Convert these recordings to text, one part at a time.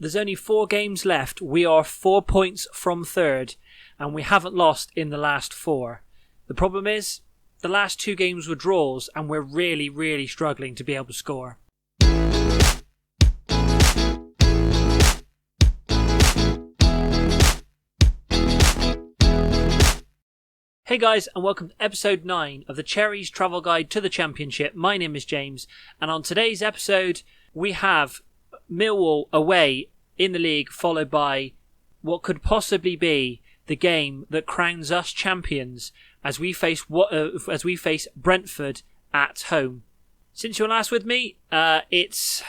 There's only 4 games left. We are 4 points from third, and we haven't lost in the last 4. The problem is, the last 2 games were draws, and we're really, really struggling to be able to score. Hey guys, and welcome to episode 9 of the Cherries Travel Guide to the Championship. My name is James, and on today's episode, we have Millwall away in the league, followed by what could possibly be the game that crowns us champions as we face Brentford at home. Since you were last with me, it's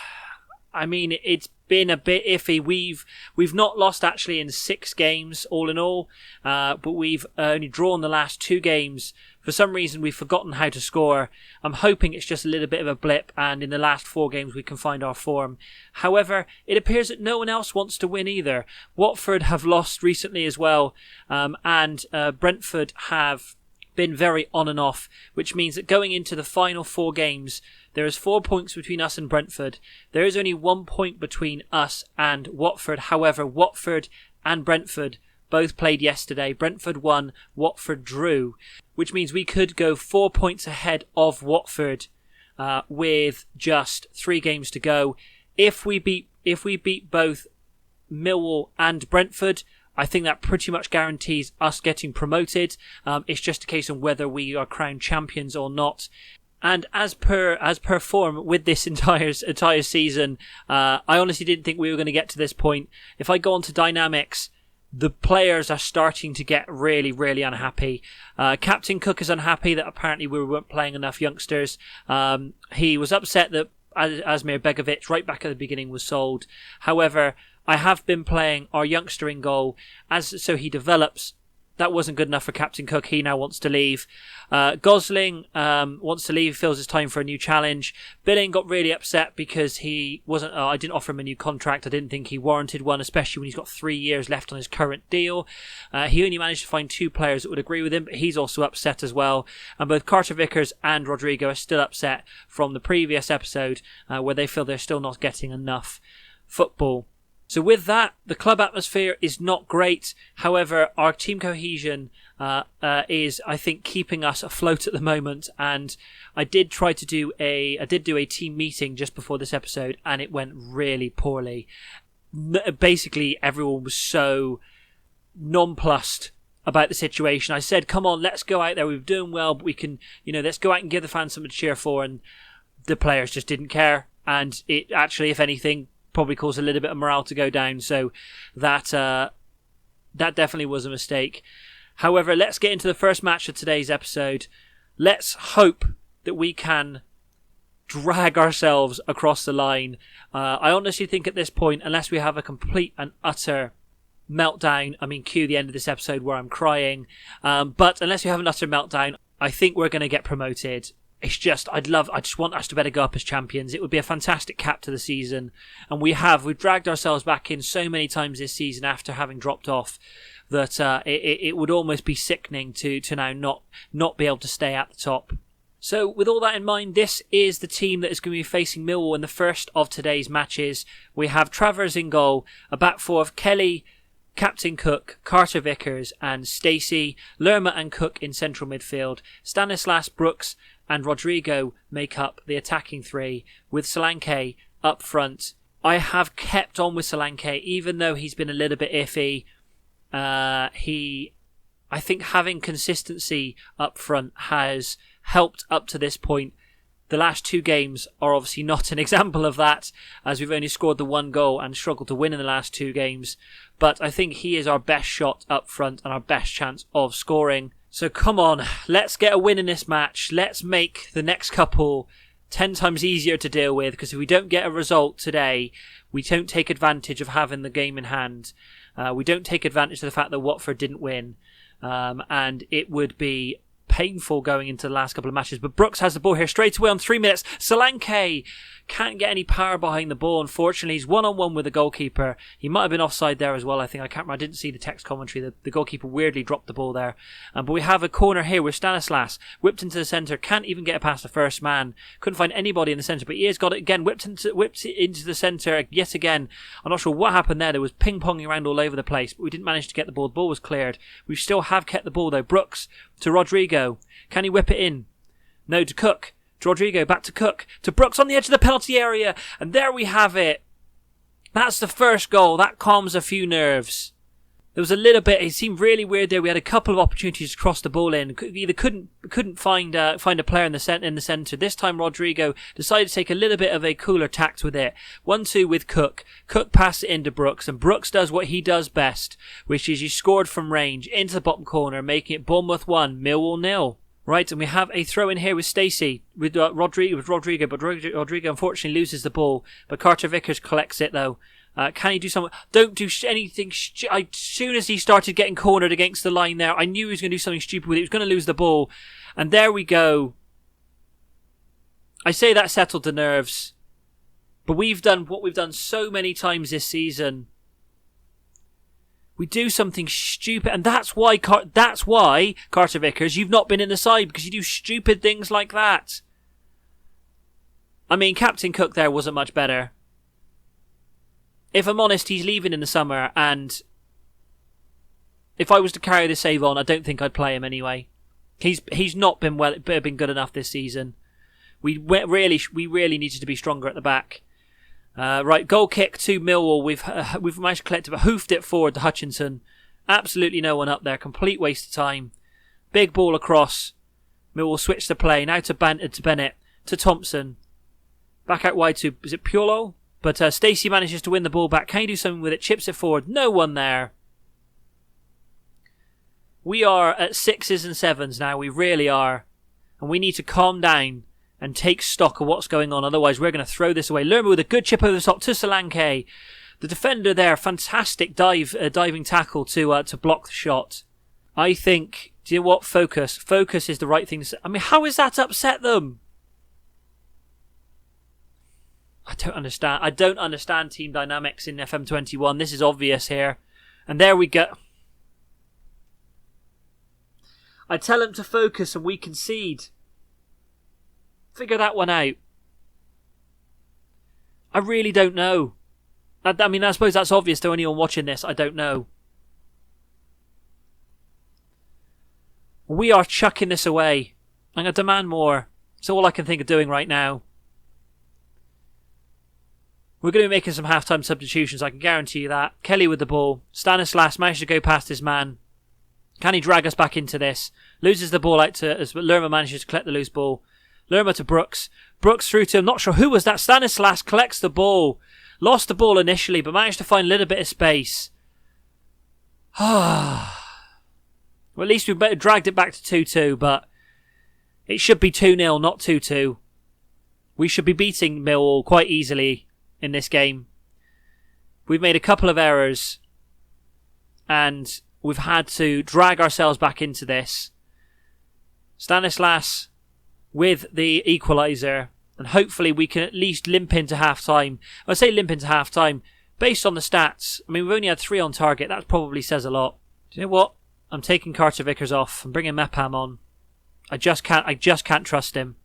been a bit iffy. We've not lost actually in 6 games all in all, but we've only drawn the last 2 games. For some reason we've forgotten how to score. I'm hoping it's just a little bit of a blip, and in the last 4 games we can find our form. However, it appears that no one else wants to win either. Watford have lost recently as well, and Brentford have been very on and off, which means that going into the final 4 games, there is 4 points between us and Brentford. There is only 1 point between us and Watford. However, Watford and Brentford both played yesterday. Brentford won, Watford drew, which means we could go 4 points ahead of Watford with just 3 games to go. If we beat both Millwall and Brentford, I think that pretty much guarantees us getting promoted. It's just a case of whether we are crowned champions or not. And as per form with this entire season, I honestly didn't think we were going to get to this point. If I go on to dynamics, the players are starting to get really, really unhappy. Captain Cook is unhappy that apparently we weren't playing enough youngsters. He was upset that Asmir Begovic, right back at the beginning, was sold. However, I have been playing our youngster in goal, so he develops. That wasn't good enough for Captain Cook. He now wants to leave. Gosling wants to leave, feels it's time for a new challenge. Billing got really upset because he wasn't. I didn't offer him a new contract. I didn't think he warranted one, especially when he's got 3 years left on his current deal. He only managed to find 2 players that would agree with him, but he's also upset as well. And both Carter Vickers and Rodrigo are still upset from the previous episode, where they feel they're still not getting enough football. So with that, the club atmosphere is not great. However, our team cohesion is, I think, keeping us afloat at the moment. And I did do a team meeting just before this episode, and it went really poorly. Basically, everyone was so nonplussed about the situation. I said, "Come on, let's go out there. We're doing well, but we can, let's go out and give the fans something to cheer for." And the players just didn't care. And it actually, if anything, probably caused a little bit of morale to go down, so that definitely was a mistake. However, let's get into the first match of today's episode. Let's hope that we can drag ourselves across the line. I honestly think at this point, unless we have a complete and utter meltdown, cue the end of this episode where I'm crying, but unless we have an utter meltdown, I think we're going to get promoted. It's just, I just want us to better go up as champions. It would be a fantastic cap to the season. And we've dragged ourselves back in so many times this season after having dropped off that it would almost be sickening to now not be able to stay at the top. So with all that in mind, this is the team that is going to be facing Millwall in the first of today's matches. We have Travers in goal, a back four of Kelly, Captain Cook, Carter Vickers and Stacey, Lerma and Cook in central midfield, Stanislas, Brooks and Rodrigo make up the attacking 3, with Solanke up front. I have kept on with Solanke, even though he's been a little bit iffy. I think having consistency up front has helped up to this point. The last 2 games are obviously not an example of that, as we've only scored the 1 goal and struggled to win in the last 2 games. But I think he is our best shot up front and our best chance of scoring. So come on, let's get a win in this match. Let's make the next couple 10 times easier to deal with, because if we don't get a result today, we don't take advantage of having the game in hand. We don't take advantage of the fact that Watford didn't win. And it would be painful going into the last couple of matches. But Brooks has the ball here straight away on 3 minutes. Solanke can't get any power behind the ball, unfortunately. He's one-on-one with the goalkeeper. He might have been offside there as well, I think. I didn't see the text commentary. The goalkeeper weirdly dropped the ball there. But we have a corner here with Stanislas whipped into the centre. Can't even get it past the first man. Couldn't find anybody in the centre, but he has got it again. Whipped into the centre yet again. I'm not sure what happened there. There was ping-ponging around all over the place, but we didn't manage to get the ball. The ball was cleared. We still have kept the ball though. Brooks to Rodrigo. Can he whip it in? No, to Cook. To Rodrigo, back to Cook. To Brooks on the edge of the penalty area. And there we have it. That's the first goal. That calms a few nerves. There was a little bit, it seemed really weird there. We had a couple of opportunities to cross the ball in. Either couldn't find a player in the centre. This time Rodrigo decided to take a little bit of a cooler tact with it. 1-2 with Cook. Cook passed it into Brooks, and Brooks does what he does best, which is he scored from range into the bottom corner, making it Bournemouth 1, Millwall 0. Right, and we have a throw in here with Stacey, with Rodrigo, but Rodrigo unfortunately loses the ball, but Carter Vickers collects it though. Can he do something? Don't do anything. As soon as he started getting cornered against the line there, I knew he was going to do something stupid with it. He was going to lose the ball. And there we go. I say that settled the nerves. But we've done what we've done so many times this season. We do something stupid. And that's why Carter Vickers, you've not been in the side, because you do stupid things like that. I mean, Captain Cook there wasn't much better. If I'm honest, he's leaving in the summer, and if I was to carry the save on, I don't think I'd play him anyway. He's not been good enough this season. We really needed to be stronger at the back. Right, goal kick to Millwall. We've managed to collect it, but hoofed it forward to Hutchinson. Absolutely no one up there. Complete waste of time. Big ball across. Millwall switch the play now to Bennett, to Thompson. Back out wide to, is it Piolo? But Stacey manages to win the ball back. Can he do something with it? Chips it forward. No one there. We are at 6s and 7s now. We really are. And we need to calm down and take stock of what's going on. Otherwise, we're going to throw this away. Lerma with a good chip over the top to Solanke. The defender there, fantastic diving tackle to block the shot. I think, do you know what? Focus. Focus is the right thing to say. I mean, how has that upset them? I don't understand team dynamics in FM21. This is obvious here. And there we go. I tell them to focus and we concede. Figure that one out. I really don't know. I mean, I suppose that's obvious to anyone watching this. I don't know. We are chucking this away. I'm going to demand more. It's all I can think of doing right now. We're going to be making some half-time substitutions, I can guarantee you that. Kelly with the ball. Stanislas managed to go past his man. Can he drag us back into this? Loses the ball out to, as Lerma manages to collect the loose ball. Lerma to Brooks. Brooks through to him. Not sure who was that. Stanislas collects the ball. Lost the ball initially, but managed to find a little bit of space. Well, at least we dragged it back to 2-2, but it should be 2-0, not 2-2. We should be beating Millwall quite easily in this game. We've made a couple of errors and we've had to drag ourselves back into this. Stanislas with the equaliser, and hopefully we can at least limp into half-time. I say limp into half-time based on the stats. I mean, we've only had 3 on target. That probably says a lot. Do you know what? I'm taking Carter Vickers off and bringing Mepham on. I just can't trust him.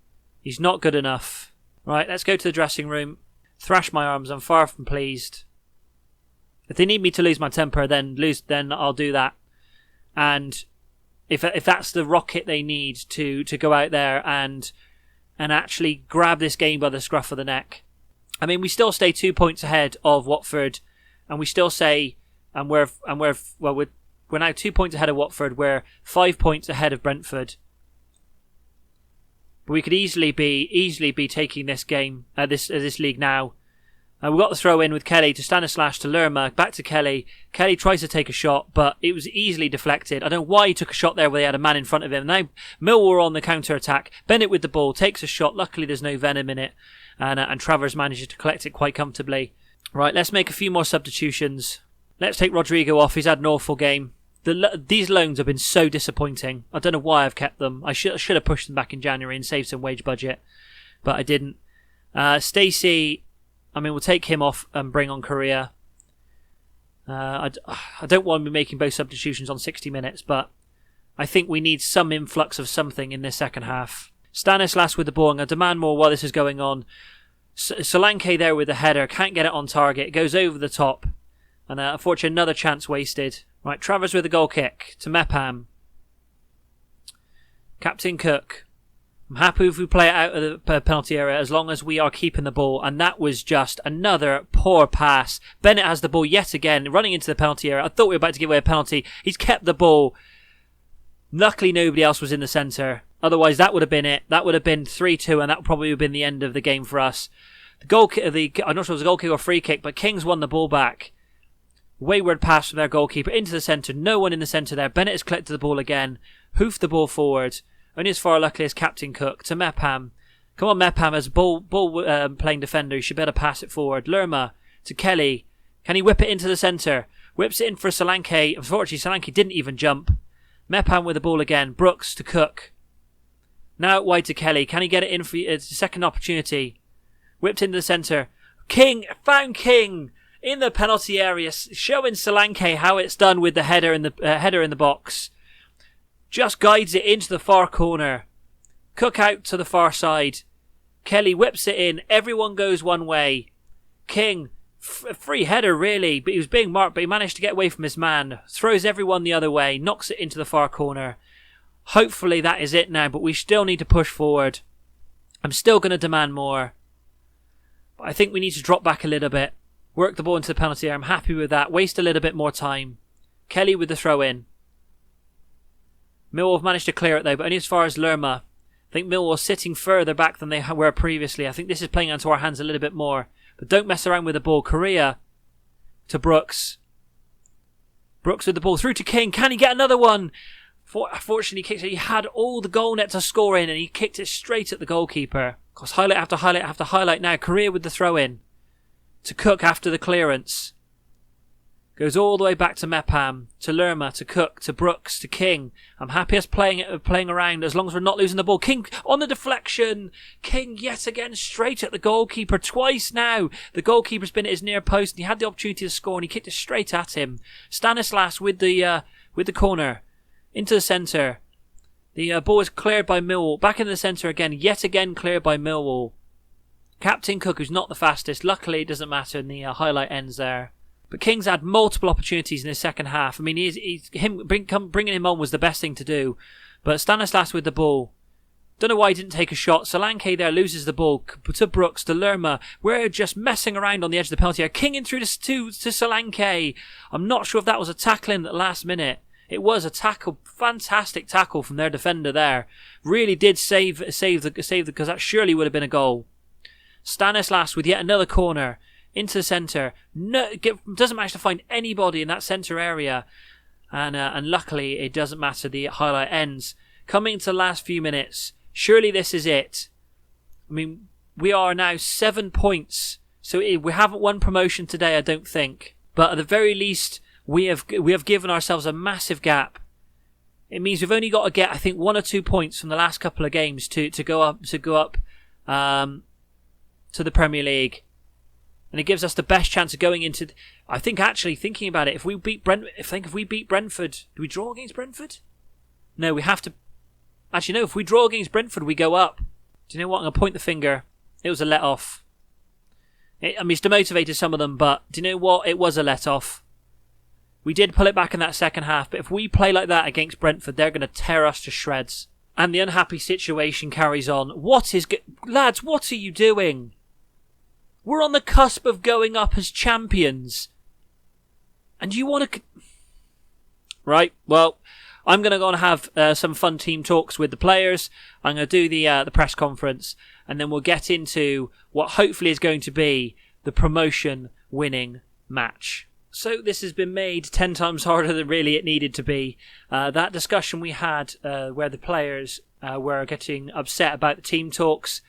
He's not good enough. Right, let's go to the dressing room. Thrash my arms. I'm far from pleased. If they need me to lose my temper, then I'll do that. And if that's the rocket they need to go out there and actually grab this game by the scruff of the neck. I mean, we still stay 2 points ahead of Watford, and we still say, we're now 2 points ahead of Watford. We're 5 points ahead of Brentford. But we could easily be taking this game, this league now. We've got the throw in with Kelly to Stanislas to Lerma, back to Kelly. Kelly tries to take a shot, but it was easily deflected. I don't know why he took a shot there where they had a man in front of him. Now Millwall on the counter-attack. Bennett with the ball, takes a shot. Luckily there's no venom in it. And Travers manages to collect it quite comfortably. Right, let's make a few more substitutions. Let's take Rodrigo off. He's had an awful game. These loans have been so disappointing. I don't know why I've kept them. I should have pushed them back in January and saved some wage budget, but I didn't. Stacey, we'll take him off and bring on Korea. I don't want to be making both substitutions on 60 minutes, but I think we need some influx of something in this second half. Stanislas with the ball. I'm going to demand more while this is going on. Solanke there with the header. Can't get it on target. It goes over the top. And unfortunately, another chance wasted. Right, Travers with the goal kick to Mepham. Captain Cook. I'm happy if we play it out of the penalty area as long as we are keeping the ball. And that was just another poor pass. Bennett has the ball yet again, running into the penalty area. I thought we were about to give away a penalty. He's kept the ball. Luckily, nobody else was in the centre. Otherwise, that would have been it. That would have been 3-2, and that would probably have been the end of the game for us. I'm not sure if it was a goal kick or free kick, but Kings won the ball back. Wayward pass from their goalkeeper into the centre. No one in the centre there. Bennett has collected the ball again. Hoofed the ball forward. Only as far luckily as Captain Cook to Mepham. Come on, Mepham as ball playing defender. You should better pass it forward. Lerma to Kelly. Can he whip it into the centre? Whips it in for Solanke. Unfortunately, Solanke didn't even jump. Mepham with the ball again. Brooks to Cook. Now out wide to Kelly. Can he get it in for a second opportunity? Whipped into the centre. King! Found King! In the penalty area. Showing Solanke how it's done with the header in the box. Just guides it into the far corner. Cook out to the far side. Kelly whips it in. Everyone goes one way. King, free header really, but he was being marked, but he managed to get away from his man. Throws everyone the other way. Knocks it into the far corner. Hopefully that is it now, but we still need to push forward. I'm still going to demand more. But I think we need to drop back a little bit. Work the ball into the penalty area. I'm happy with that. Waste a little bit more time. Kelly with the throw in. Millwall have managed to clear it though, but only as far as Lerma. I think Millwall sitting further back than they were previously. I think this is playing onto our hands a little bit more. But don't mess around with the ball. Korea to Brooks. Brooks with the ball through to King. Can he get another one? Fortunately, he had all the goal net to score in and he kicked it straight at the goalkeeper. Of course, highlight after highlight after highlight now. Korea with the throw in. To Cook after the clearance. Goes all the way back to Mepham, to Lerma, to Cook, to Brooks, to King. I'm happy as playing around as long as we're not losing the ball. King on the deflection. King yet again straight at the goalkeeper twice now. The goalkeeper's been at his near post and he had the opportunity to score and he kicked it straight at him. Stanislas with the corner into the centre. The ball is cleared by Millwall. Back in the centre again. Yet again cleared by Millwall. Captain Cook, who's not the fastest. Luckily, it doesn't matter and the highlight ends there. But King's had multiple opportunities in his second half. I mean, bringing him on was the best thing to do. But Stanislas with the ball. Don't know why he didn't take a shot. Solanke there loses the ball to Brooks, to Lerma. We're just messing around on the edge of the penalty area. King in through to Solanke. I'm not sure if that was a tackle in at the last minute. It was a tackle, fantastic tackle from their defender there. Really did save because that surely would have been a goal. Stanislas with yet another corner. Into the centre. No, doesn't manage to find anybody in that centre area. And luckily, it doesn't matter. The highlight ends. Coming to the last few minutes. Surely this is it. I mean, we are now 7 points. So we haven't won promotion today, I don't think. But at the very least, we have given ourselves a massive gap. It means we've only got to get, I think, 1 or 2 points from the last couple of games to go up to the Premier League. And it gives us the best chance of going into. I think actually thinking about it, if we beat Brentford, do we draw against Brentford? No, we have to. Actually, no. If we draw against Brentford, we go up. Do you know what? I'm gonna point the finger. It was a let off. It's demotivated some of them, but do you know what? It was a let off. We did pull it back in that second half, but if we play like that against Brentford, they're gonna tear us to shreds. And the unhappy situation carries on. Lads? What are you doing? We're on the cusp of going up as champions. And you want to... Right, well, I'm going to go and have some fun team talks with the players. I'm going to do the press conference. And then we'll get into what hopefully is going to be the promotion winning match. So this has been made 10 times harder than really it needed to be. That discussion we had where the players were getting upset about the team talks.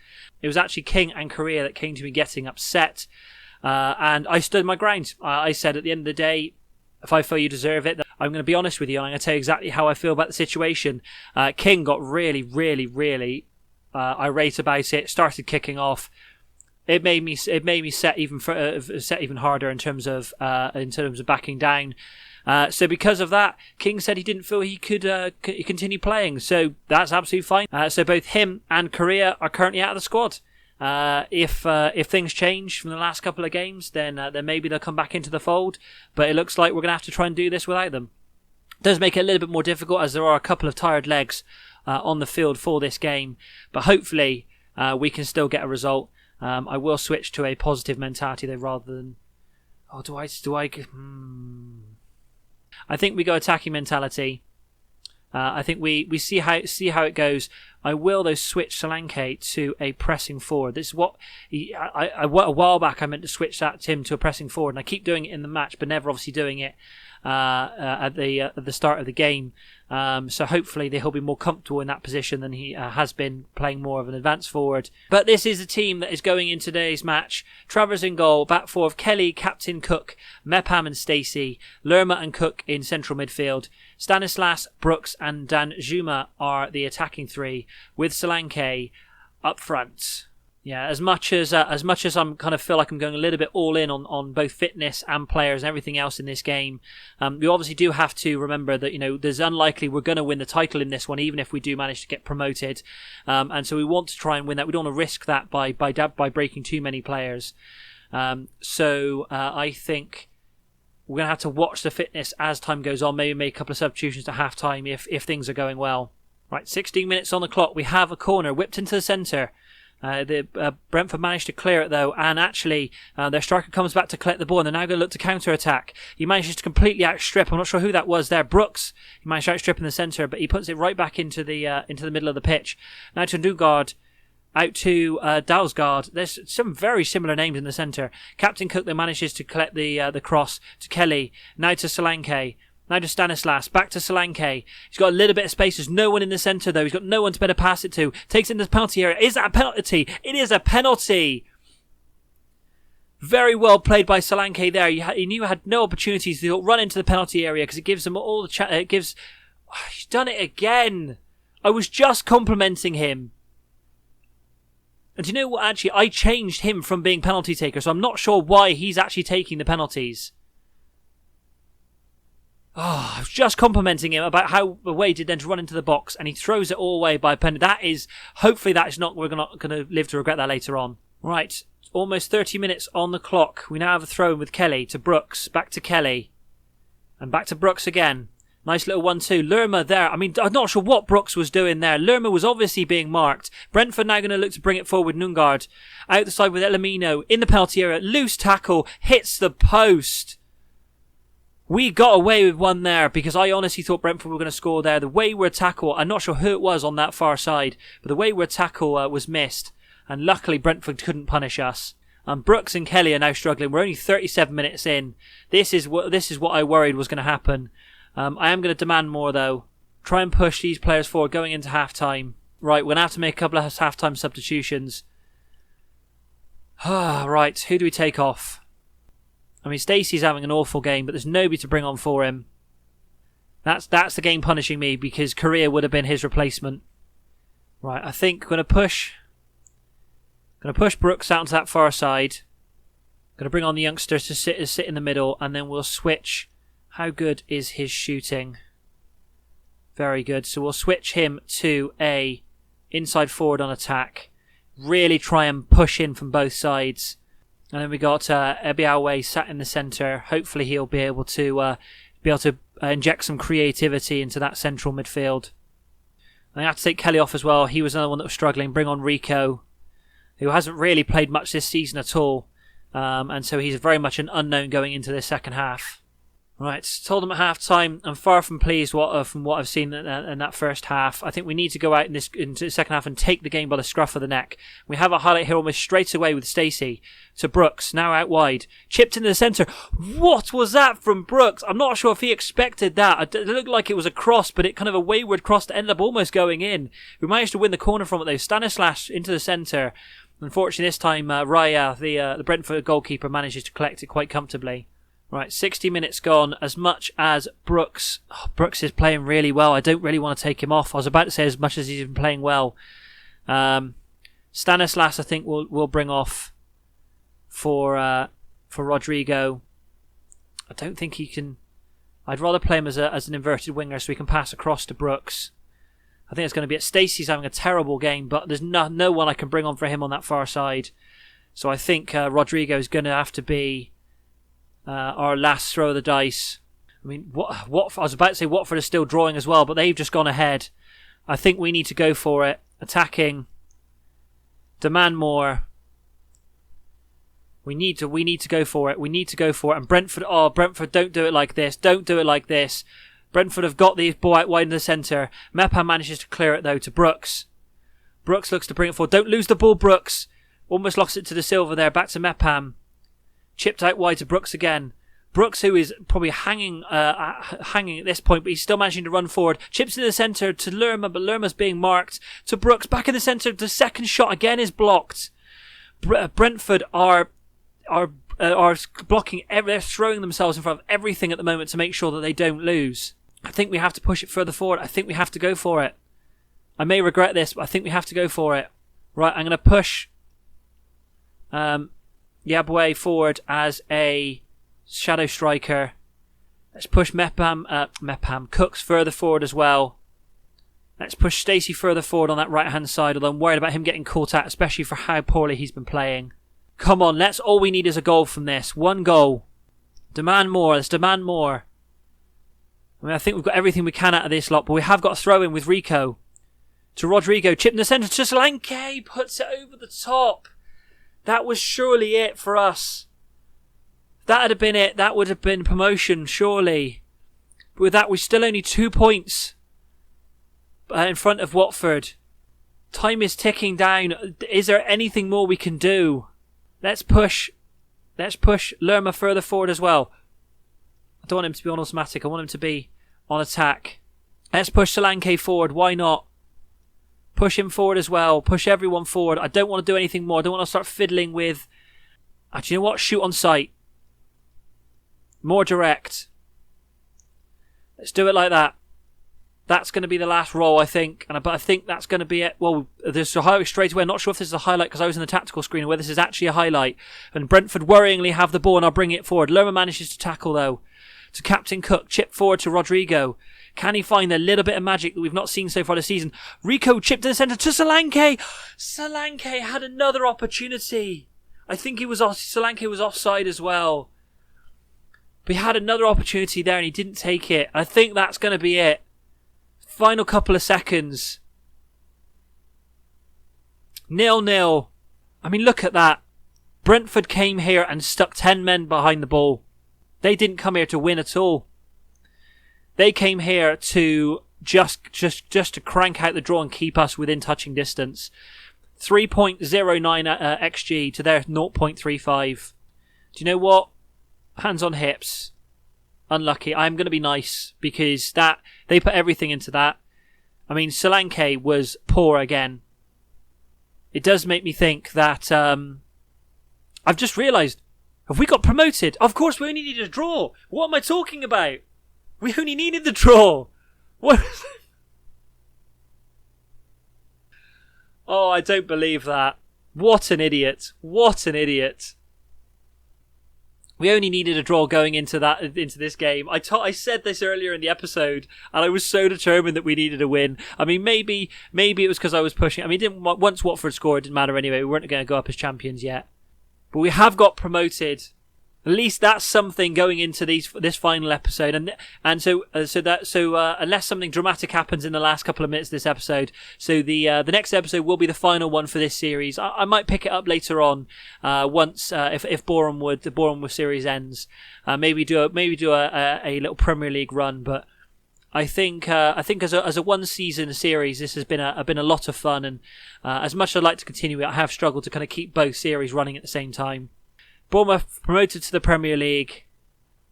It was actually King and Korea that came to me getting upset. And I stood my ground. I said at the end of the day, if I feel you deserve it, I'm going to be honest with you, and I'm going to tell you exactly how I feel about the situation. King got really, really, really irate about it, started kicking off. It made me set even harder in terms of backing down. So because of that, King said he didn't feel he could continue playing. So that's absolutely fine. So both him and Correa are currently out of the squad. If things change from the last couple of games, then maybe they'll come back into the fold. But it looks like we're going to have to try and do this without them. It does make it a little bit more difficult, as there are a couple of tired legs on the field for this game. But hopefully we can still get a result. I will switch to a positive mentality though, rather than I think we go attacking mentality. I think we see how it goes. I will though switch Solanke to a pressing forward. This is what a while back I meant to switch that him to a pressing forward, and I keep doing it in the match, but never obviously doing it at the start of the game. So hopefully he'll be more comfortable in that position than he has been, playing more of an advanced forward. But this is a team that is going in today's match. Travers in goal, back four of Kelly, Captain Cook, Mepham and Stacey, Lerma and Cook in central midfield. Stanislas, Brooks and Danjuma are the attacking three, with Solanke up front. Yeah, as much as I'm kind of feel like I'm going a little bit all in on both fitness and players and everything else in this game, we obviously do have to remember that, there's unlikely we're going to win the title in this one, even if we do manage to get promoted, and so we want to try and win that. We don't want to risk that by breaking too many players. So I think we're going to have to watch the fitness as time goes on. Maybe make a couple of substitutions to half time if things are going well. Right, 16 minutes on the clock. We have a corner whipped into the centre. Brentford managed to clear it though, and actually their striker comes back to collect the ball, and they're now going to look to counter-attack. He manages to completely outstrip, I'm not sure who that was there, Brooks. He managed to outstrip in the centre, but he puts it right back into the middle of the pitch. Now to Nugard, out to Dalsgaard. There's some very similar names in the centre. Captain Cook then manages to collect the cross to Kelly, now to Solanke. Now to Stanislas, back to Solanke. He's got a little bit of space. There's no one in the centre though. He's got no one to better pass it to. Takes it into the penalty area. Is that a penalty? It is a penalty. Very well played by Solanke there. He knew he had no opportunities to run into the penalty area, because it gives him all the he's done it again. I was just complimenting him. And do you know what? Actually, I changed him from being penalty taker, so I'm not sure why he's actually taking the penalties. I was just complimenting him about how away did then to run into the box, and he throws it all away by a penalty. Hopefully that is not, we're not going to live to regret that later on. Right, almost 30 minutes on the clock. We now have a throw in with Kelly to Brooks, back to Kelly, and back to Brooks again. Nice little 1-2. Lerma there. I mean, I'm not sure what Brooks was doing there. Lerma was obviously being marked. Brentford now going to look to bring it forward with Nungard. Out the side with Elamino in the penalty area. Loose tackle, hits the post. We got away with one there, because I honestly thought Brentford were going to score there. The wayward tackle, I'm not sure who it was on that far side, but the wayward tackle was missed, and luckily Brentford couldn't punish us. And Brooks and Kelly are now struggling. We're only 37 minutes in. This is what I worried was going to happen. I am going to demand more though. Try and push these players forward going into half time. Right, we're going to have to make a couple of half time substitutions. Right, who do we take off? I mean, Stacey's having an awful game, but there's nobody to bring on for him. That's the game punishing me, because Correa would have been his replacement. Right, I think going to push Brooks out to that far side. Going to bring on the youngsters to sit in the middle, and then we'll switch. How good is his shooting? Very good. So we'll switch him to a inside forward on attack. Really try and push in from both sides. And then we got Ebiawe sat in the centre. Hopefully he'll be able to inject some creativity into that central midfield. I have to take Kelly off as well. He was another one that was struggling. Bring on Rico, who hasn't really played much this season at all. And so he's very much an unknown going into this second half. Right, told them at half time, I'm far from pleased from what I've seen in that first half. I think we need to go out into the second half and take the game by the scruff of the neck. We have a highlight here almost straight away with Stacey to Brooks, now out wide. Chipped into the centre. What was that from Brooks? I'm not sure if he expected that. It looked like it was a cross, but it kind of a wayward cross that ended up almost going in. We managed to win the corner from it though. Stanislas into the centre. Unfortunately this time Raya, the Brentford goalkeeper, manages to collect it quite comfortably. Right, 60 minutes gone. As much as Brooks is playing really well, I don't really want to take him off. I was about to say as much as he's been playing well. Stanislas, I think, will bring off for Rodrigo. I don't think he can. I'd rather play him as an inverted winger so he can pass across to Brooks. I think it's going to be it. Stacey's having a terrible game, but there's no one I can bring on for him on that far side. So I think Rodrigo is going to have to be our last throw of the dice. I mean, I was about to say Watford is still drawing as well, but they've just gone ahead. I think we need to go for it. Attacking. Demand more. We need to go for it. We need to go for it. And Brentford, don't do it like this. Don't do it like this. Brentford have got the ball out wide in the centre. Mepham manages to clear it though to Brooks. Brooks looks to bring it forward. Don't lose the ball, Brooks. Almost lost it to De Silva there. Back to Mepham. Chipped out wide to Brooks again. Brooks, who is probably hanging at this point, but he's still managing to run forward. Chips in the centre to Lerma, but Lerma's being marked. To Brooks, back in the centre. The second shot again is blocked. Brentford are blocking. They're throwing themselves in front of everything at the moment to make sure that they don't lose. I think we have to push it further forward. I think we have to go for it. I may regret this, but I think we have to go for it. Right, I'm going to push Yabwe forward as a shadow striker. Let's push Cooks further forward as well. Let's push Stacey further forward on that right hand side, although I'm worried about him getting caught out, especially for how poorly he's been playing. Come on, all we need is a goal from this. One goal. Demand more. Let's demand more. I mean, I think we've got everything we can out of this lot, but we have got a throw in with Rico. To Rodrigo, chip in the centre to Solanke, puts it over the top. That was surely it for us. If that had been it, that would have been promotion, surely. But with that, we're still only 2 points in front of Watford. Time is ticking down. Is there anything more we can do? Let's push Lerma further forward as well. I don't want him to be on automatic. I want him to be on attack. Let's push Solanke forward. Why not? Push him forward as well. Push everyone forward. I don't want to do anything more. I don't want to start fiddling with... Actually, you know what? Shoot on sight. More direct. Let's do it like that. That's going to be the last roll, I think. But I think that's going to be it. Well, there's a highlight straight away. I'm not sure if this is a highlight because I was in the tactical screen, or whether this is actually a highlight. And Brentford worryingly have the ball, and I'll bring it forward. Lerma manages to tackle, though. To Captain Cook. Chip forward to Rodrigo. Can he find a little bit of magic that we've not seen so far this season? Rico chipped in the centre to Solanke. Solanke had another opportunity. I think Solanke was offside as well. But he had another opportunity there and he didn't take it. I think that's going to be it. Final couple of seconds. 0-0. I mean, look at that. Brentford came here and stuck 10 men behind the ball. They didn't come here to win at all. They came here to just to crank out the draw and keep us within touching distance. 3.09 XG to their 0.35. Do you know what? Hands on hips. Unlucky. I'm going to be nice because they put everything into that. I mean, Solanke was poor again. It does make me think that I've just realised, have we got promoted? Of course, we only needed a draw. What am I talking about? We only needed the draw. What? Oh, I don't believe that. What an idiot. What an idiot. We only needed a draw going into this game. I said this earlier in the episode, and I was so determined that we needed a win. I mean, maybe it was because I was pushing. I mean, once Watford scored, it didn't matter anyway. We weren't going to go up as champions yet. But we have got promoted. At least that's something going into this final episode, and so unless something dramatic happens in the last couple of minutes of this episode, so the next episode will be the final one for this series. I might pick it up later on once if the Bournemouth series ends. Maybe do a little Premier League run, but I think as a one season series, this has been a lot of fun, and as much as I'd like to continue it, I have struggled to kind of keep both series running at the same time. Bournemouth promoted to the Premier League.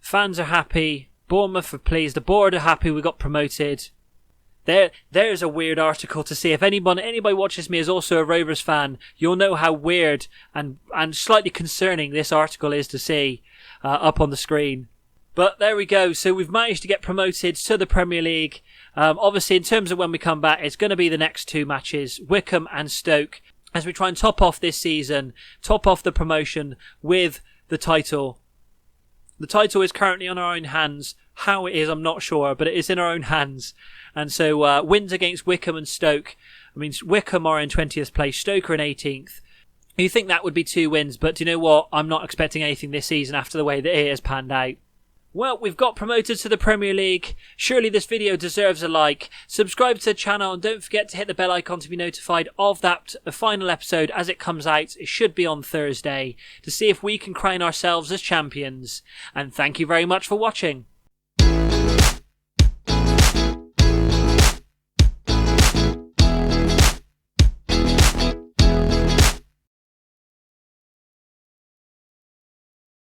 Fans are happy. Bournemouth are pleased. The board are happy we got promoted. There's a weird article to see. If anybody watches me is also a Rovers fan, you'll know how weird and slightly concerning this article is to see up on the screen. But there we go. So we've managed to get promoted to the Premier League. Obviously, in terms of when we come back, it's going to be the next two matches, Wycombe and Stoke, as we try and top off this season, top off the promotion with the title. The title is currently on our own hands. How it is, I'm not sure, but it is in our own hands. And so wins against Wycombe and Stoke. I mean, Wycombe are in 20th place, Stoke are in 18th. You think that would be 2 wins, but do you know what? I'm not expecting anything this season after the way that it has panned out. Well, we've got promoted to the Premier League. Surely this video deserves a like. Subscribe to the channel and don't forget to hit the bell icon to be notified of that final episode as it comes out. It should be on Thursday, to see if we can crown ourselves as champions. And thank you very much for watching.